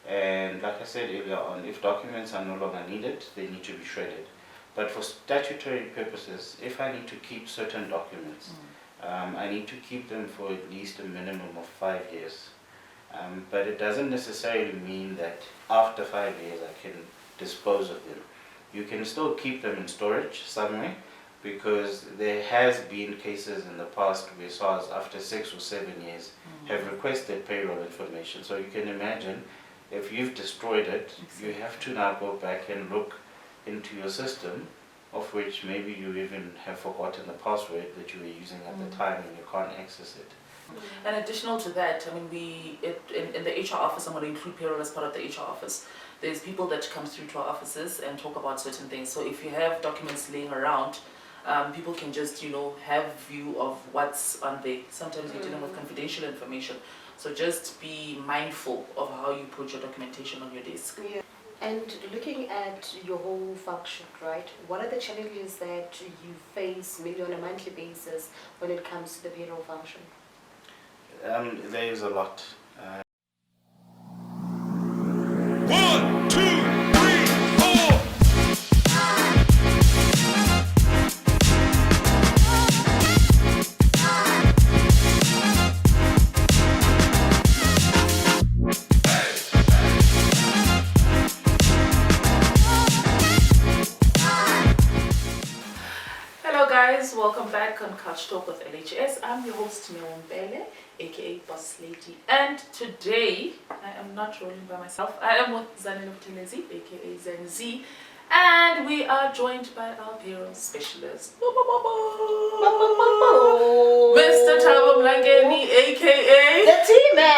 And like I said earlier on, if documents are no longer needed, they need to be shredded. But for statutory purposes, if I need to keep certain documents, I need to keep them for at least a minimum of 5 years. But it doesn't necessarily mean that after 5 years I can dispose of them. You can still keep them in storage somewhere, because there has been cases in the past where SARS after 6 or 7 years have requested payroll information. So you can imagine, if you've destroyed it, you have to now go back and look into your system, of which maybe you even have forgotten the password that you were using at the time and you can't access it. And additional to that, I mean, in the HR office, I'm going to include payroll as part of the HR office. There's people that come through to our offices and talk about certain things. So if you have documents laying around, people can just, have view of what's on there. Sometimes you're dealing with confidential information. So just be mindful of how you put your documentation on your desk. Yeah. And looking at your whole function, right, what are the challenges that you face maybe on a monthly basis when it comes to the payroll function? There is a lot. 1, 2, 3, 4. Hello guys, welcome back on Couch Talk with LHS. I'm your host Mpele, aka Buthelezi, and today I am not rolling by myself. I am with Zanele Buthelezi, aka Zanele, and we are joined by our payroll specialist, Mr. Thabo Mlangeni, aka the T-Man.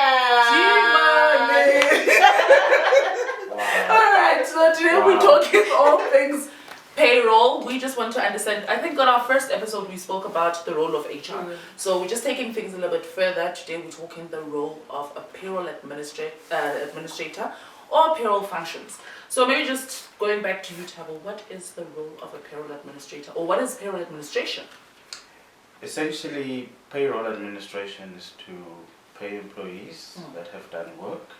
Alright, so today we're talking all things payroll. We just want to understand. I think on our first episode we spoke about the role of HR. So we're just taking things a little bit further. Today we're talking the role of a payroll administrator or payroll functions. So maybe just going back to you, Thabo, what is the role of a payroll administrator, or what is payroll administration? Essentially, payroll administration is to pay employees that have done work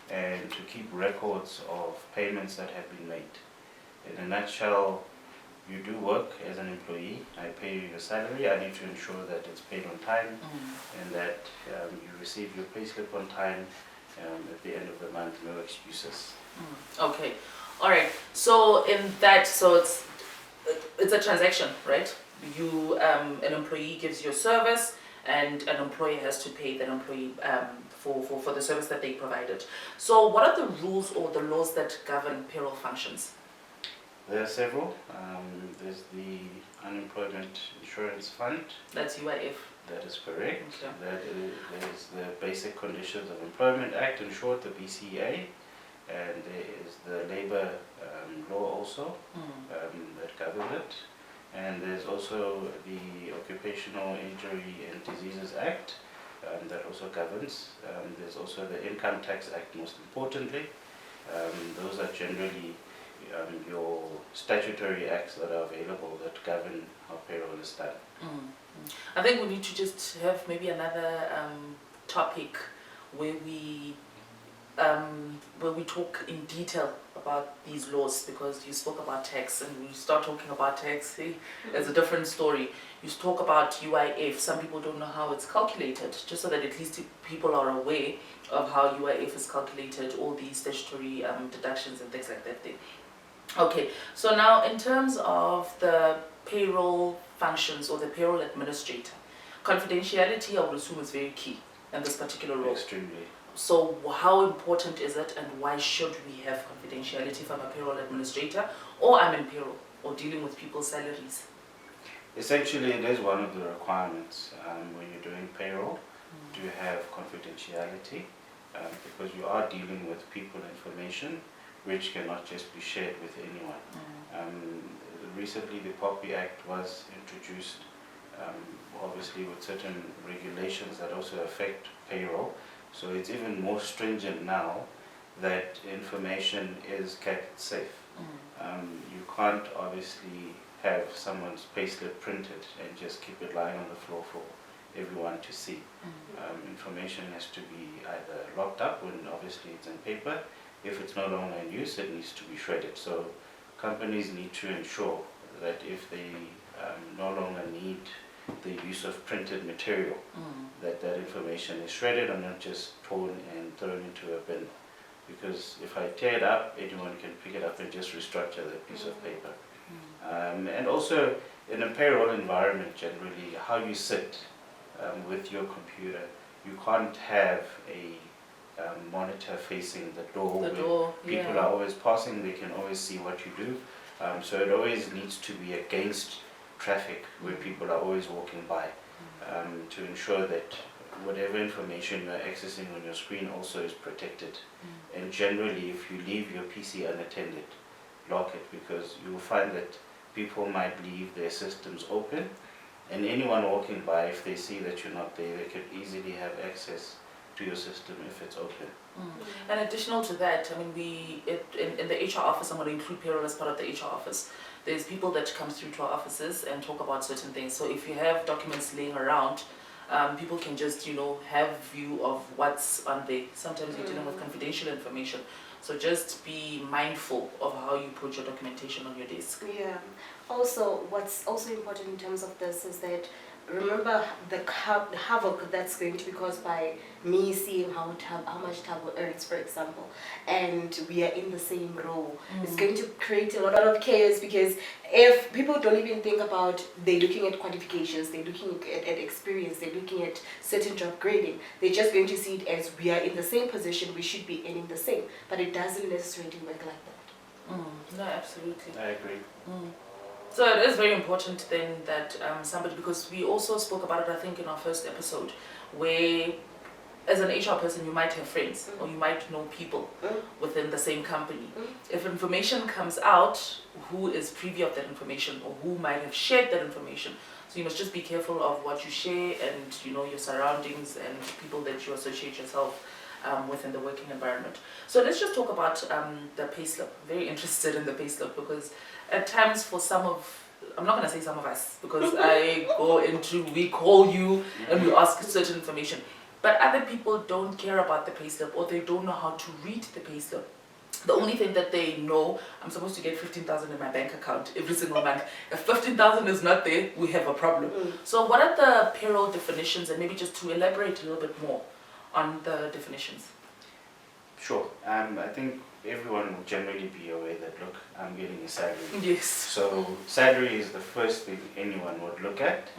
and to keep records of payments that have been made. In a nutshell, you do work as an employee, I pay you your salary, I need to ensure that it's paid on time and that you receive your payslip on time at the end of the month, no excuses. Okay, alright, so in that, so it's a transaction, right? You, an employee gives you a service and an employer has to pay that employee for the service that they provided. So what are the rules or the laws that govern payroll functions? There are several. There's the Unemployment Insurance Fund. That's UIF. That is correct. Okay. There's the Basic Conditions of Employment Act, in short, the BCA. And there is the Labour law also that governs it. And there's also the Occupational Injury and Diseases Act that also governs. There's also the Income Tax Act, most importantly. Those are generally your statutory acts that are available that govern how payroll is done. I think we need to just have maybe another topic where we talk in detail about these laws, because you spoke about tax, and we start talking about tax, it's a different story. You talk about UIF, some people don't know how it's calculated, just so that at least people are aware of how UIF is calculated, all these statutory deductions and things like that. Okay, so now in terms of the payroll functions or the payroll administrator, confidentiality, I would assume, is very key in this particular role. Extremely. So how important is it, and why should we have confidentiality if I'm a payroll administrator or I'm in payroll or dealing with people's salaries? Essentially, it is one of the requirements when you're doing payroll to have confidentiality because you are dealing with people information which cannot just be shared with anyone. Recently, the POPI Act was introduced, obviously with certain regulations that also affect payroll. So it's even more stringent now that information is kept safe. You can't obviously have someone's payslip printed and just keep it lying on the floor for everyone to see. Information has to be either locked up when obviously it's in paper. If it's no longer in use, it needs to be shredded. So companies need to ensure that if they no longer need the use of printed material, that information is shredded and not just torn and thrown into a bin. Because if I tear it up, anyone can pick it up and just restructure that piece of paper. And also in a payroll environment, generally, how you sit with your computer, you can't have a monitor facing the door. People are always passing, they can always see what you do. So it always needs to be against traffic, where people are always walking by, to ensure that whatever information you're accessing on your screen also is protected. And generally, if you leave your PC unattended, lock it, because you will find that people might leave their systems open, and anyone walking by, if they see that you're not there, they could easily have access to your system if it's open. And additional to that, I mean, in the HR office, I'm going to include payroll as part of the HR office. There's people that come through to our offices and talk about certain things. So if you have documents laying around, people can just, have view of what's on there. Sometimes you're dealing with confidential information. So just be mindful of how you put your documentation on your desk. Yeah. Also, what's also important in terms of this is that remember the havoc that's going to be caused by me seeing how much Thabo earns, for example, and we are in the same role. It's going to create a lot of chaos, because if people don't even think about, they're looking at qualifications, they're looking at experience, they're looking at certain job grading, they're just going to see it as we are in the same position, we should be earning the same, but it doesn't necessarily work like that. No, absolutely. I agree. So it is very important then that somebody, because we also spoke about it, I think, in our first episode, where as an HR person you might have friends or you might know people within the same company. If information comes out, who is privy of that information or who might have shared that information? So you must just be careful of what you share and your surroundings and people that you associate yourself within the working environment. So let's just talk about the payslip. Very interested in the payslip, because at times for some of, I'm not going to say some of us, because we call you and we ask certain information, but other people don't care about the payslip, or they don't know how to read the payslip. The only thing that they know, I'm supposed to get 15,000 in my bank account every single month. If 15,000 is not there, we have a problem. So what are the payroll definitions, and maybe just to elaborate a little bit more on the definitions? Sure. I think everyone will generally be aware that, look, I'm getting a salary. Yes. So salary is the first thing anyone would look at,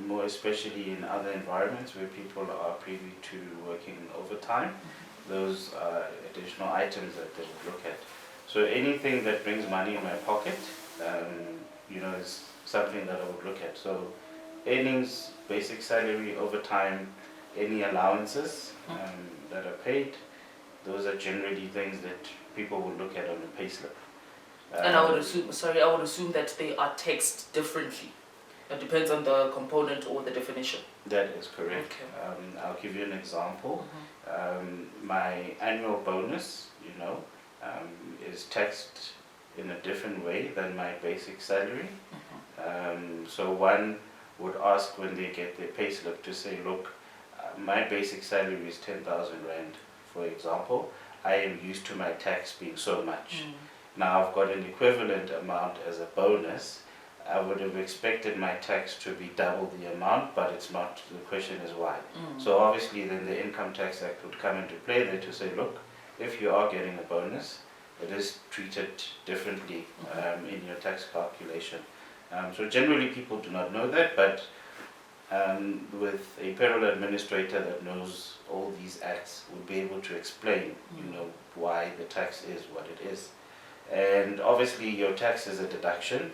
more especially in other environments where people are privy to working overtime. Those are additional items that they would look at. So anything that brings money in my pocket, is something that I would look at. So earnings, basic salary, overtime, any allowances that are paid, those are generally things that people will look at on a payslip. And I would assume that they are taxed differently. It depends on the component or the definition. That is correct. Okay. I'll give you an example. My annual bonus, is taxed in a different way than my basic salary. So one would ask when they get their payslip to say, look, my basic salary is 10,000 Rand, for example. I am used to my tax being so much. Now I've got an equivalent amount as a bonus. I would have expected my tax to be double the amount, but it's not. The question is why. So obviously then the Income Tax Act would come into play there to say, look, if you are getting a bonus, it is treated differently in your tax calculation. So generally people do not know that, but with a payroll administrator that knows all these acts would be able to explain, why the tax is what it is. And obviously your tax is a deduction,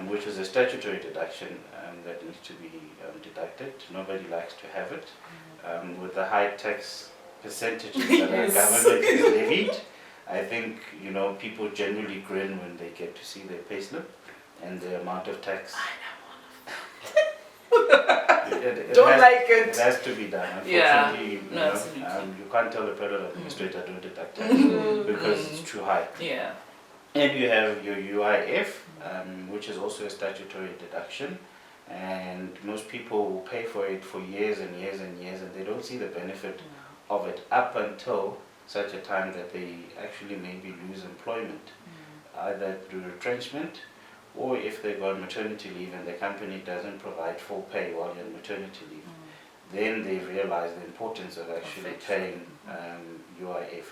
which is a statutory deduction that needs to be deducted. Nobody likes to have it. With the high tax percentages that our government has levied, I think people generally grin when they get to see their payslip and the amount of tax. It has to be done. Unfortunately, you can't tell the payroll administrator don't deduct tax because it's too high. Yeah. And you have your UIF, which is also a statutory deduction. and most people will pay for it for years and years and years, and they don't see the benefit of it up until such a time that they actually maybe lose employment, either through retrenchment, or if they go on maternity leave and the company doesn't provide full pay while you're on maternity leave, then they realize the importance of actually paying UIF.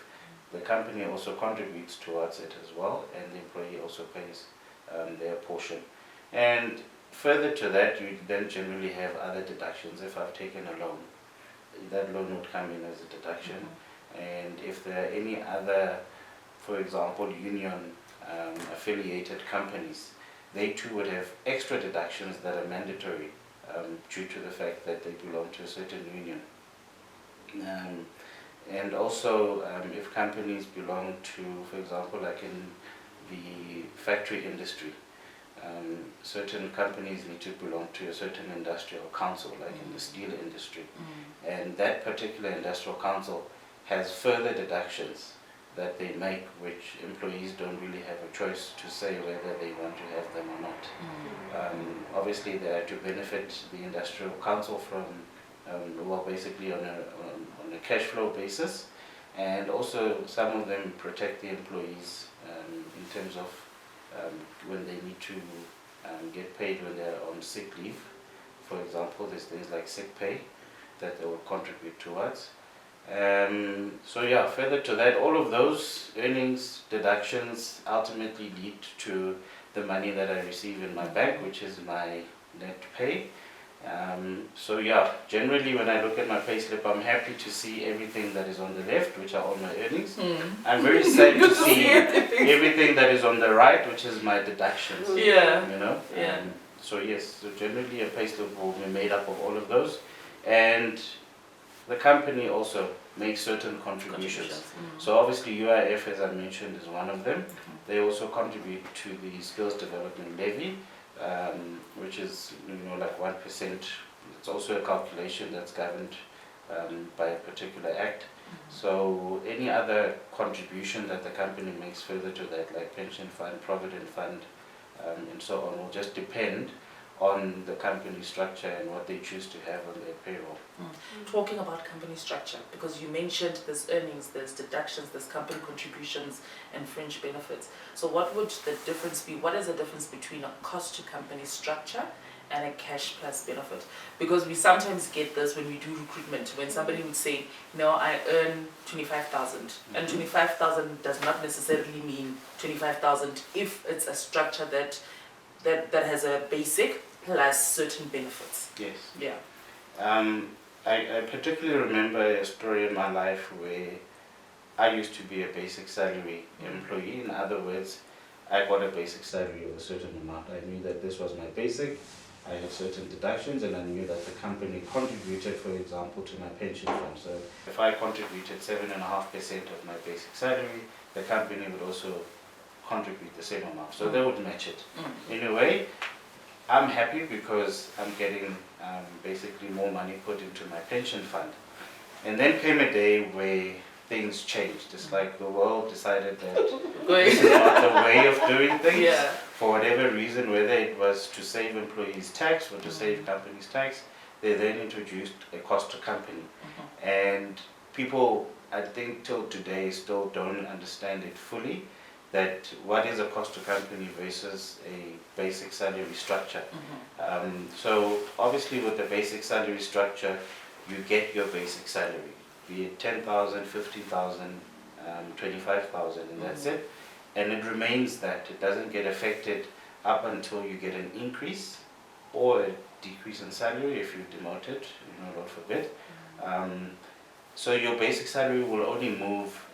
The company also contributes towards it as well, and the employee also pays their portion. And further to that, you then generally have other deductions. If I've taken a loan, that loan would come in as a deduction. And if there are any other, for example, union affiliated companies, they too would have extra deductions that are mandatory due to the fact that they belong to a certain union. And also, if companies belong to, for example, like in the factory industry, certain companies need to belong to a certain industrial council, like in the steel industry. And that particular industrial council has further deductions that they make, which employees don't really have a choice to say whether they want to have them or not. Obviously, they are to benefit the industrial council from, well, basically on a cash flow basis, and also some of them protect the employees in terms of when they need to get paid when they're on sick leave. For example, there's things like sick pay that they will contribute towards. So yeah, further to that, all of those earnings deductions ultimately lead to the money that I receive in my bank, which is my net pay. So yeah, generally when I look at my payslip, I'm happy to see everything that is on the left, which are all my earnings. I'm very sad to see everything that is on the right, which is my deductions. Yeah. You know. Yeah. So yes, so generally a payslip will be made up of all of those, and the company also makes certain contributions. So obviously UIF, as I mentioned, is one of them. They also contribute to the skills development levy, which is like 1%. It's also a calculation that's governed by a particular act. So any other contribution that the company makes further to that, like pension fund, provident fund, and so on, will just depend on the company structure and what they choose to have on their payroll. Talking about company structure, because you mentioned there's earnings, there's deductions, there's company contributions and fringe benefits. So what would the difference be? What is the difference between a cost to company structure and a cash plus benefit? Because we sometimes get this when we do recruitment, when somebody would say, no, I earn 25,000, and 25,000 does not necessarily mean 25,000 if it's a structure that has a basic plus certain benefits. Yes. Yeah. I particularly remember a story in my life where I used to be a basic salary employee. In other words, I got a basic salary of a certain amount. I knew that this was my basic. I had certain deductions, and I knew that the company contributed, for example, to my pension fund. So if I contributed 7.5% of my basic salary, the company would also contribute the same amount. So they would match it. In a way, I'm happy because I'm getting basically more money put into my pension fund. And then came a day where things changed. It's like the world decided that this is not the way of doing things. Yeah. For whatever reason, whether it was to save employees tax or to save companies tax, they then introduced a cost to company. And people, I think till today, still don't understand it fully, that what is a cost to company versus a basic salary structure. So obviously with the basic salary structure, you get your basic salary, be it 10,000, 50,000, 25,000, and that's it. And it remains that. It doesn't get affected up until you get an increase or a decrease in salary if you're demoted, Lord forbid. So your basic salary will only move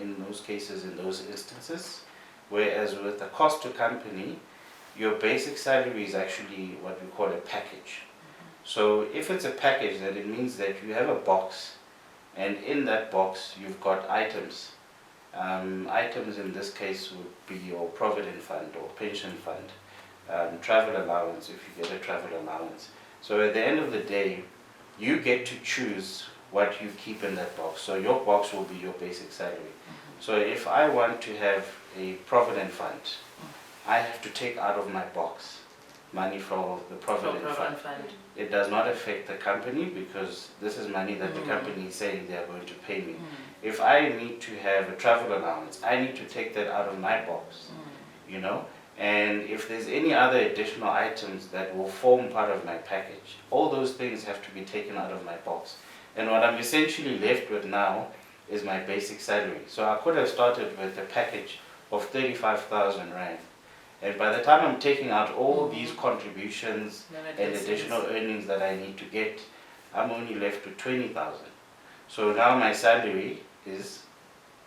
in those cases, in those instances, whereas with the cost to company, your basic salary is actually what we call a package. So if it's a package, then it means that you have a box, and in that box you've got items. Items in this case would be your provident fund or pension fund, travel allowance if you get a travel allowance. So at the end of the day, you get to choose what you keep in that box. So your box will be your basic salary. So if I want to have a provident fund, I have to take out of my box money for the provident fund. It does not affect the company because this is money that the company is saying they are going to pay me. If I need to have a travel allowance, I need to take that out of my box, you know. And if there's any other additional items that will form part of my package, all those things have to be taken out of my box. And what I'm essentially left with now is my basic salary. So I could have started with a package of 35,000 Rand. And by the time I'm taking out all these contributions and additional earnings that I need to get, I'm only left with 20,000. So now my salary is,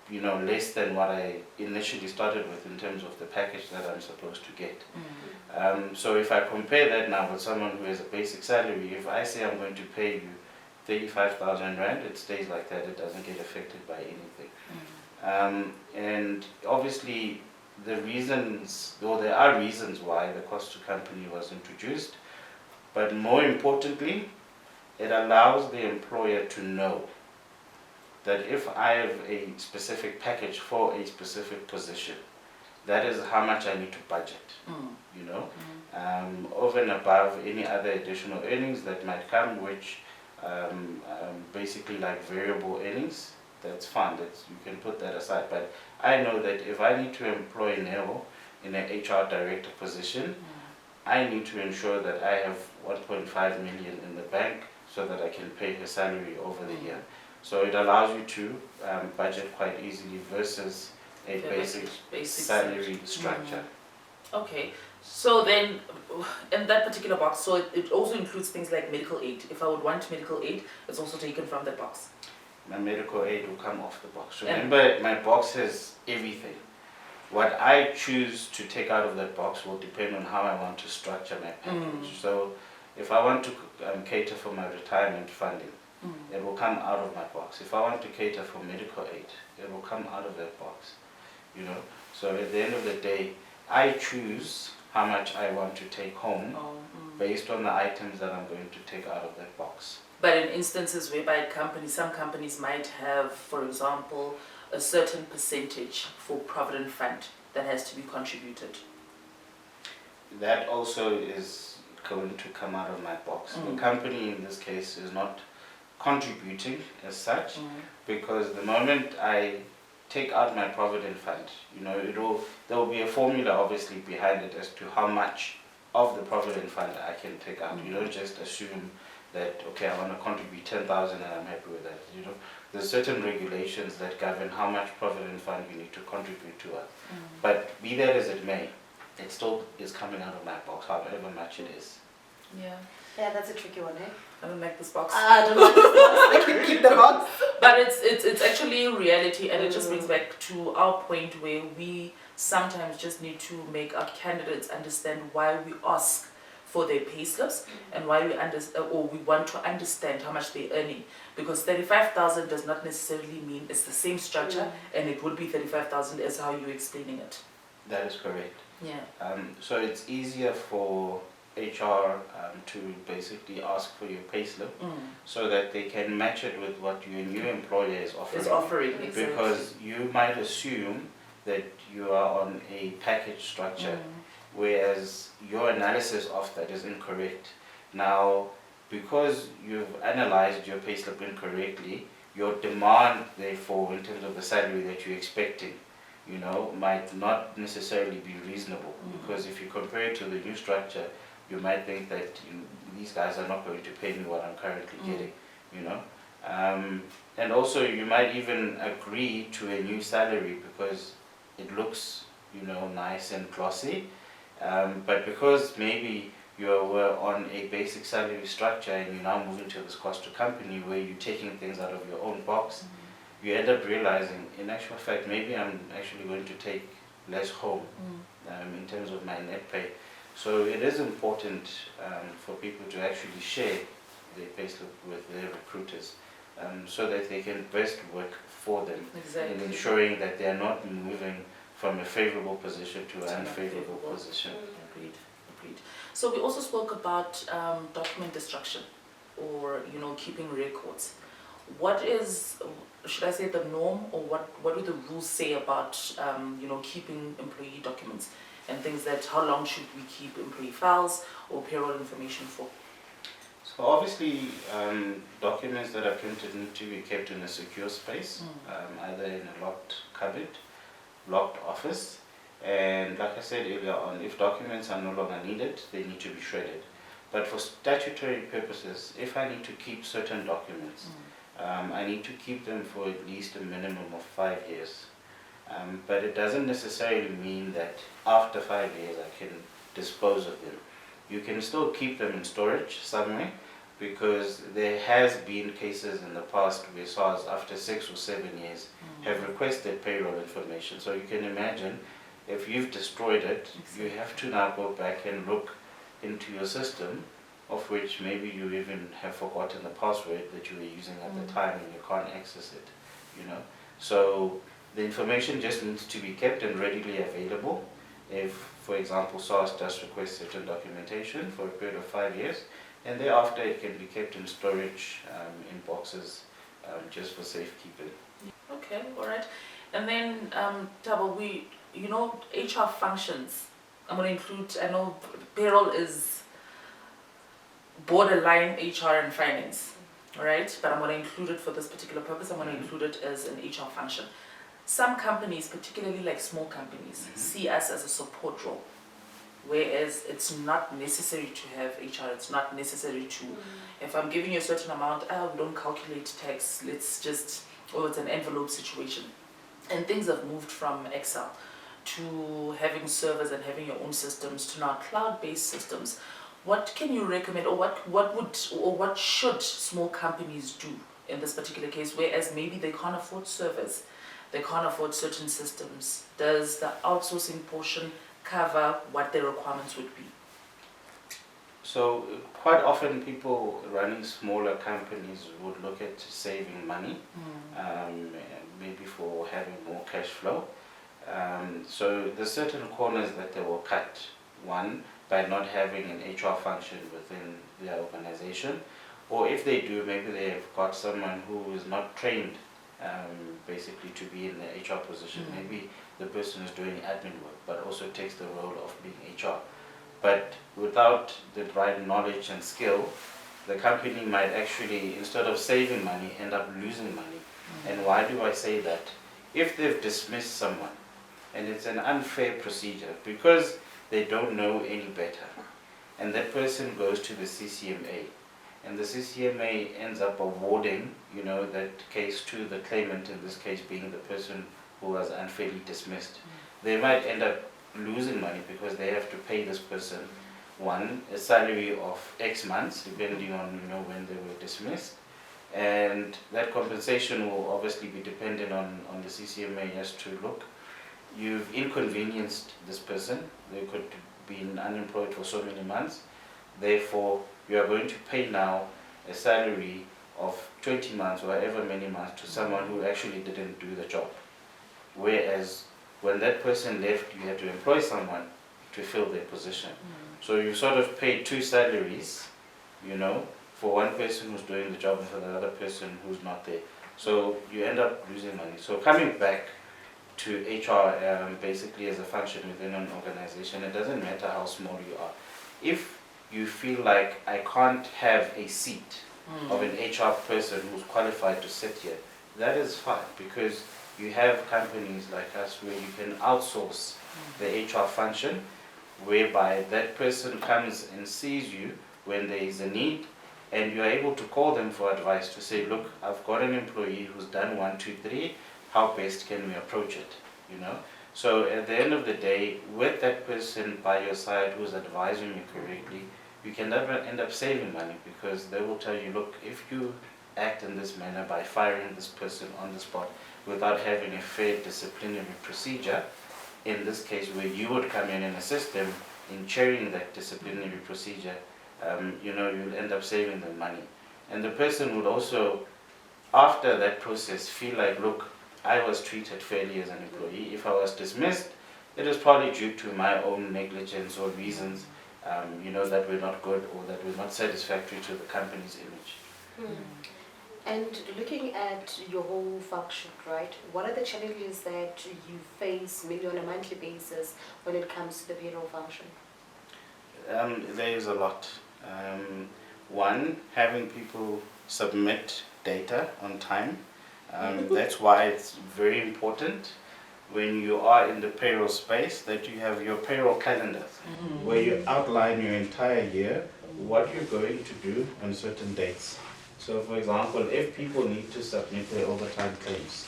you know, less than what I initially started with in terms of the package that I'm supposed to get. So if I compare that now with someone who has a basic salary, if I say I'm going to pay you 35,000 Rand, it stays like that, it doesn't get affected by anything. And obviously the reasons, or there are reasons why the cost to company was introduced, but more importantly, it allows the employer to know that if I have a specific package for a specific position, that is how much I need to budget, you know, over and above any other additional earnings that might come, which basically like variable earnings, that's fine, you can put that aside. But I know that if I need to employ Nell in an HR director position, I need to ensure that I have 1.5 million in the bank so that I can pay her salary over the year. So it allows you to budget quite easily versus a basic salary structure. Okay, so then in that particular box, so it also includes things like medical aid. If I would want medical aid, it's also taken from that box. My medical aid will come off the box. Remember, my box has everything. What I choose to take out of that box will depend on how I want to structure my package. So if I want to cater for my retirement funding, it will come out of my box. If I want to cater for medical aid, it will come out of that box, you know. So at the end of the day, I choose how much I want to take home based on the items that I'm going to take out of that box. But in instances whereby some companies might have, for example, a certain percentage for provident fund that has to be contributed. That also is going to come out of my box. The company in this case is not contributing as such, because the moment I take out my provident fund, you know, there will be a formula obviously behind it as to how much of the provident fund I can take out. You don't just assume that, okay, I want to contribute 10,000 and I'm happy with that. You know, there's certain regulations that govern how much provident fund you need to contribute to us. But be that as it may, it still is coming out of my box, however much it is. Yeah, that's a tricky one, eh? I don't like this box. I don't like this box. I can keep the box. But it's actually reality, and it just brings back to our point where we sometimes just need to make our candidates understand why we ask for their payslips and why we want to understand how much they're earning, because 35,000 does not necessarily mean it's the same structure, and it would be 35,000 as how you're explaining it. That is correct. Yeah. So it's easier for HR to basically ask for your payslip so that they can match it with what your new employer is offering. Exactly. Because you might assume that you are on a package structure, whereas your analysis of that is incorrect. Now, because you've analyzed your payslip incorrectly, your demand, therefore, in terms of the salary that you're expecting, you know, might not necessarily be reasonable. Because if you compare it to the new structure, you might think that these guys are not going to pay me what I'm currently getting, you know. And also you might even agree to a new salary because it looks, you know, nice and glossy. But because maybe you were on a basic salary structure and you're now moving to this cost to company where you're taking things out of your own box, you end up realizing, in actual fact, maybe I'm actually going to take less home in terms of my net pay. So it is important for people to actually share their payslip with their recruiters so that they can best work for them in ensuring that they are not moving from a favorable position to an unfavorable position. Agreed. So we also spoke about document destruction, or, you know, keeping records. What is, should I say, the norm, or what do the rules say about you know, keeping employee documents? and things that how long should we keep employee files or payroll information for? So obviously, documents that are printed need to be kept in a secure space, either in a locked cupboard, locked office, and like I said earlier on, if documents are no longer needed, they need to be shredded. But for statutory purposes, if I need to keep certain documents, I need to keep them for at least a minimum of 5 years. But it doesn't necessarily mean that after 5 years I can dispose of them. You can still keep them in storage somewhere, because there has been cases in the past where SARS, after 6 or 7 years, have requested payroll information. So you can imagine, if you've destroyed it, you have to now go back and look into your system, of which maybe you even have forgotten the password that you were using at the time and you can't access it, you know. So the information just needs to be kept and readily available. If, for example, SARS does request certain documentation for a period of 5 years, and thereafter it can be kept in storage in boxes just for safekeeping. Okay, all right. And then, Thabo, HR functions. I'm going to include, I know payroll is borderline HR and finance, all right? But I'm going to include it for this particular purpose. I'm going to include it as an HR function. Some companies, particularly like small companies, see us as a support role, whereas it's not necessary to have HR. It's not necessary to, if I'm giving you a certain amount, we don't calculate tax, let's just, it's an envelope situation. And things have moved from Excel to having servers and having your own systems to now cloud-based systems. What can you recommend, or what should small companies do in this particular case, whereas maybe they can't afford servers, they can't afford certain systems? Does the outsourcing portion cover what their requirements would be? So quite often people running smaller companies would look at saving money, maybe for having more cash flow. So there's certain corners that they will cut. One, by not having an HR function within their organization, or if they do, maybe they've got someone who is not trained basically to be in the HR position. Maybe the person is doing admin work but also takes the role of being HR. But without the right knowledge and skill, the company might actually, instead of saving money, end up losing money. And why do I say that? If they've dismissed someone, and it's an unfair procedure because they don't know any better, and that person goes to the CCMA, and the CCMA ends up awarding, that case to the claimant, in this case being the person who was unfairly dismissed, they might end up losing money because they have to pay this person, one, a salary of X months, depending on when they were dismissed, and that compensation will obviously be dependent on the CCMA as to, look, you've inconvenienced this person, they could be unemployed for so many months, therefore you are going to pay now a salary of 20 months or however many months to someone who actually didn't do the job. Whereas when that person left, you had to employ someone to fill their position. So you sort of pay two salaries, for one person who's doing the job and for the other person who's not there. So you end up losing money. So coming back to HR basically as a function within an organization, it doesn't matter how small you are. If you feel like I can't have a seat of an HR person who's qualified to sit here, that is fine, because you have companies like us where you can outsource the HR function, whereby that person comes and sees you when there is a need, and you're able to call them for advice to say, look, I've got an employee who's done 1, 2, 3, how best can we approach it, So at the end of the day, with that person by your side who's advising you correctly, you can never end up saving money, because they will tell you, look, if you act in this manner by firing this person on the spot without having a fair disciplinary procedure, in this case where you would come in and assist them in chairing that disciplinary procedure, you'll end up saving them money. And the person would also, after that process, feel like, look, I was treated fairly as an employee. If I was dismissed, it is probably due to my own negligence or reasons, that were not good or that were not satisfactory to the company's image. And looking at your whole function, right, what are the challenges that you face maybe on a monthly basis when it comes to the payroll function? There is a lot. One, having people submit data on time. That's why it's very important when you are in the payroll space that you have your payroll calendar where you outline your entire year, what you're going to do on certain dates. So for example, if people need to submit their overtime claims,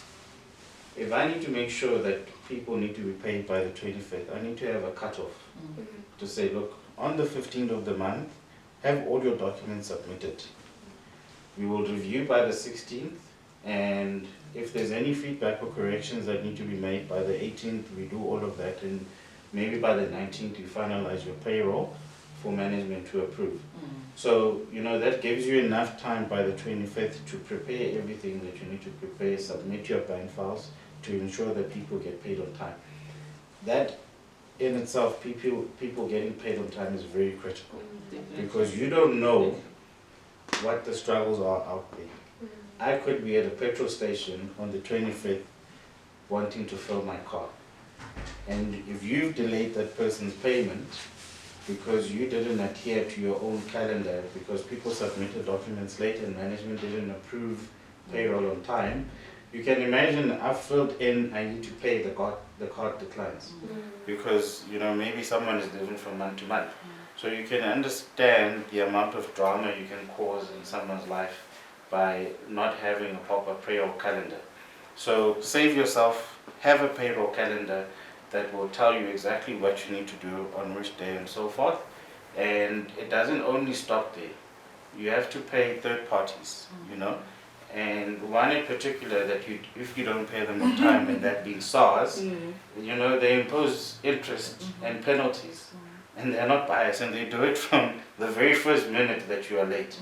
if I need to make sure that people need to be paid by the 25th, I need to have a cutoff to say, look, on the 15th of the month, have all your documents submitted. We will review by the 16th, and if there's any feedback or corrections that need to be made by the 18th, we do all of that, and maybe by the 19th, you finalize your payroll for management to approve. So, that gives you enough time by the 25th to prepare everything that you need to prepare, submit your bank files to ensure that people get paid on time. That in itself, people getting paid on time is very critical because you don't know what the struggles are out there. I could be at a petrol station on the 25th wanting to fill my car. And if you've delayed that person's payment because you didn't adhere to your own calendar, because people submitted documents late and management didn't approve payroll on time, you can imagine I've filled in, I need to pay, the card declines. Because, maybe someone is living from month to month. So you can understand the amount of drama you can cause in someone's life by not having a proper payroll calendar. So save yourself, have a payroll calendar that will tell you exactly what you need to do on which day and so forth. And it doesn't only stop there. You have to pay third parties, And one in particular that if you don't pay them on time, and that being SARS, they impose interest and penalties. And they're not biased, and they do it from the very first minute that you are late.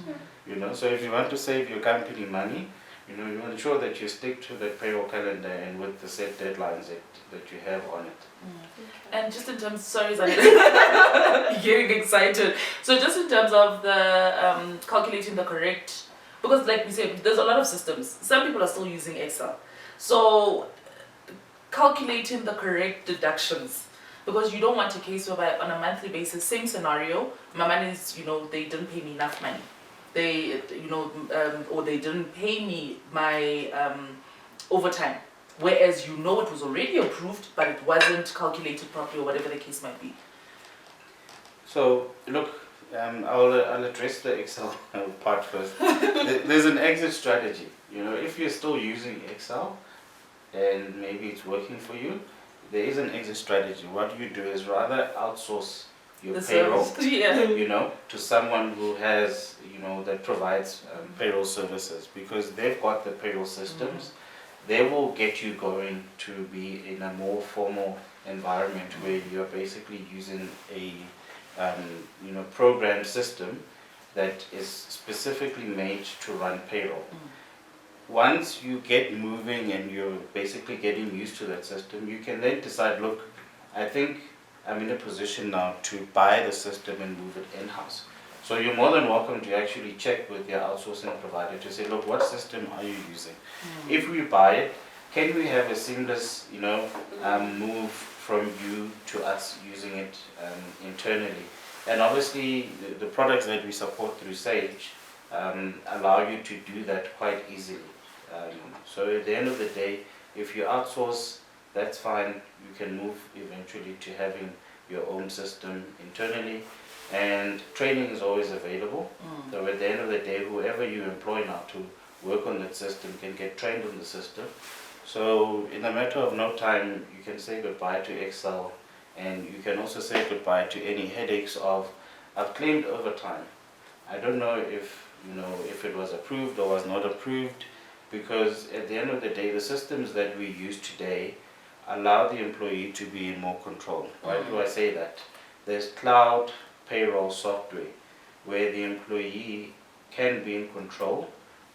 So if you want to save your company money, you ensure that you stick to the payroll calendar and with the set deadlines that you have on it. And just in terms, sorry, Zanele, getting excited. So just in terms of the calculating the correct, because like we said, there's a lot of systems. Some people are still using Excel. So calculating the correct deductions, because you don't want a case whereby on a monthly basis, same scenario, my money is, they didn't pay me enough money. They, or they didn't pay me my overtime. Whereas it was already approved, but it wasn't calculated properly or whatever the case might be. So, look, I'll address the Excel part first. There's an exit strategy. If you're still using Excel and maybe it's working for you, there is an exit strategy. What you do is rather outsource your payroll, to someone who has, that provides payroll services, because they've got the payroll systems. They will get you going to be in a more formal environment where you're basically using a program system that is specifically made to run payroll. Once you get moving and you're basically getting used to that system, you can then decide, look, I think I'm in a position now to buy the system and move it in-house. So you're more than welcome to actually check with your outsourcing provider to say, look, what system are you using? If we buy it, can we have a seamless, move from you to us using it internally? And obviously, the products that we support through Sage allow you to do that quite easily. So at the end of the day, if you outsource, that's fine. You can move eventually to having your own system internally. And training is always available. So at the end of the day, whoever you employ now to work on that system can get trained on the system. So in a matter of no time, you can say goodbye to Excel, and you can also say goodbye to any headaches of, I've claimed overtime. I don't know if it was approved or was not approved, because at the end of the day, the systems that we use today allow the employee to be in more control. Why do I say that? There's cloud payroll software where the employee can be in control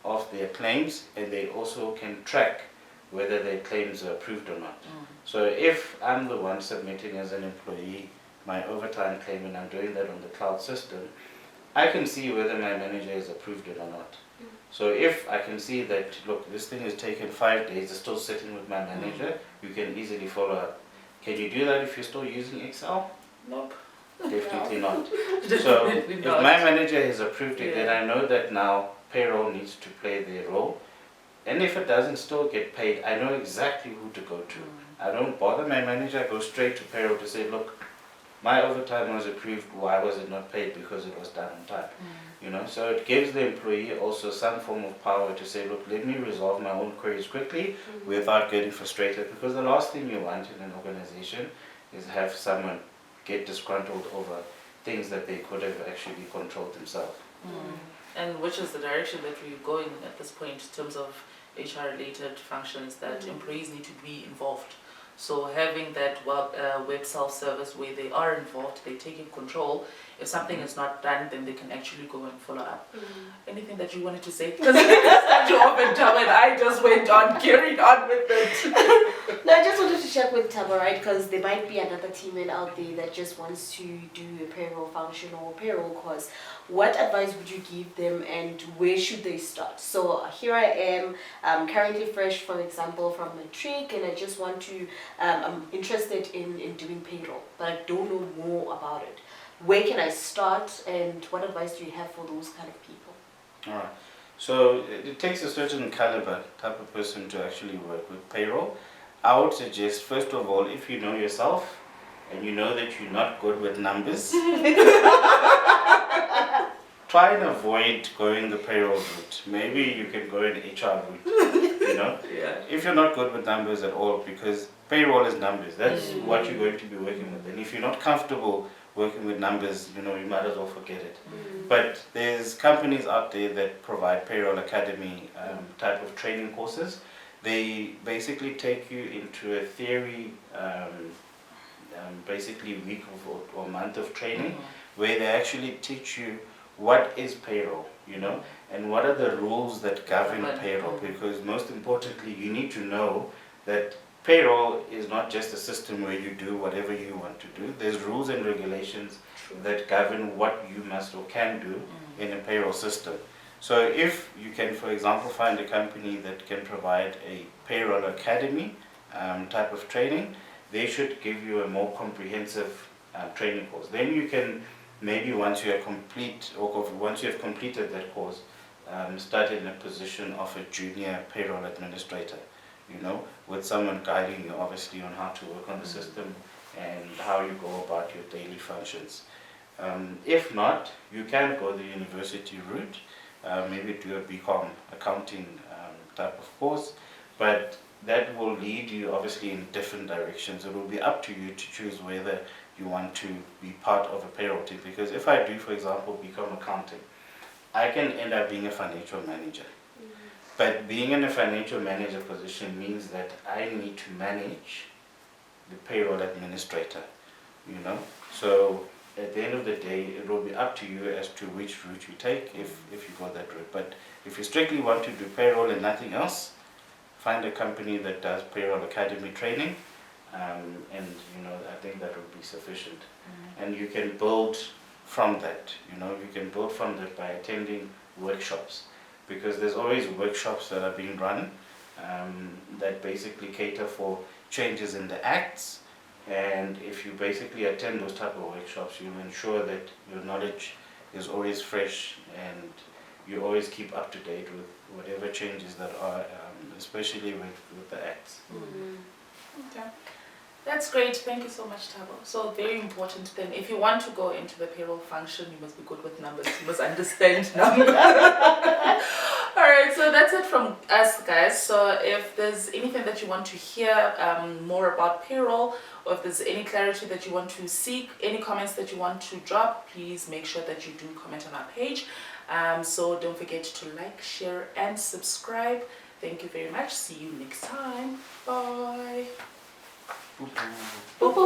of their claims, and they also can track whether their claims are approved or not. So if I'm the one submitting as an employee my overtime claim and I'm doing that on the cloud system, I can see whether my manager has approved it or not. So if I can see that, look, this thing has taken 5 days, it's still sitting with my manager, you can easily follow up. Can you do that if you're still using Excel? Nope. Definitely not. So Definitely if not. my manager has approved it, then Yeah. I know that now payroll needs to play their role. And if it doesn't still get paid, I know exactly who to go to. I don't bother my manager, I go straight to payroll to say, look, my overtime was approved, why was it not paid? Because it was done on time. You know, so it gives the employee also some form of power to say, look, let me resolve my own queries quickly without getting frustrated, because the last thing you want in an organization is have someone get disgruntled over things that they could have actually controlled themselves. And which is the direction that we're going at this point in terms of HR related functions, that employees need to be involved. So having that web self-service where they are involved, they're taking control. If something is not done, then they can actually go and follow up. Anything that you wanted to say? Because I started you off and Thabo and I just went on, carried on with it. No, I just wanted to check with Thabo, right? Because there might be another teammate out there that just wants to do a payroll function or payroll course. What advice would you give them, and where should they start? So here I am, currently fresh, for example, from matric, and I just want to, I'm interested in doing payroll, but I don't know more about it. Where can I start, and what advice do you have for those kind of people? Alright, so it takes a certain caliber type of person to actually work with payroll. I would suggest, first of all, if you know yourself and you know that you're not good with numbers, try and avoid going the payroll route. Maybe you can go an HR route, you know? Yeah. If you're not good with numbers at all, because payroll is numbers, that's what you're going to be working with. And if you're not comfortable working with numbers, you know, you might as well forget it. But there's companies out there that provide payroll academy type of training courses. They basically take you into a theory, basically week or month of training, where they actually teach you what is payroll, you know, and what are the rules that govern payroll. Because most importantly, you need to know that payroll is not just a system where you do whatever you want to do. There's rules and regulations that govern what you must or can do in a payroll system. So if you can, for example, find a company that can provide a payroll academy type of training, they should give you a more comprehensive training course. Then you can maybe once you have completed that course, start in a position of a junior payroll administrator, you know, with someone guiding you obviously on how to work on the system and how you go about your daily functions. If not, you can go the university route, maybe do a BCom accounting type of course, but that will lead you obviously in different directions. It will be up to you to choose whether you want to be part of a payroll team. Because if I do, for example, BCom accounting, I can end up being a financial manager. But being in a financial manager position means that I need to manage the payroll administrator, you know. So at the end of the day, it will be up to you as to which route you take if you go that route. But if you strictly want to do payroll and nothing else, find a company that does payroll academy training, and you know, I think that would be sufficient. And you can build from that, you know, you can build from that by attending workshops, because there's always workshops that are being run that basically cater for changes in the acts. And if you basically attend those type of workshops, you ensure that your knowledge is always fresh and you always keep up to date with whatever changes that are, especially with the acts. Okay. That's great. Thank you so much, Thabo. So very important then, if you want to go into the payroll function, you must be good with numbers. You must understand numbers. Alright, so that's it from us, guys. So if there's anything that you want to hear more about payroll, or if there's any clarity that you want to seek, any comments that you want to drop, please make sure that you do comment on our page. So don't forget to like, share and subscribe. Thank you very much. See you next time. Bye. Boo, boo, boo, boo.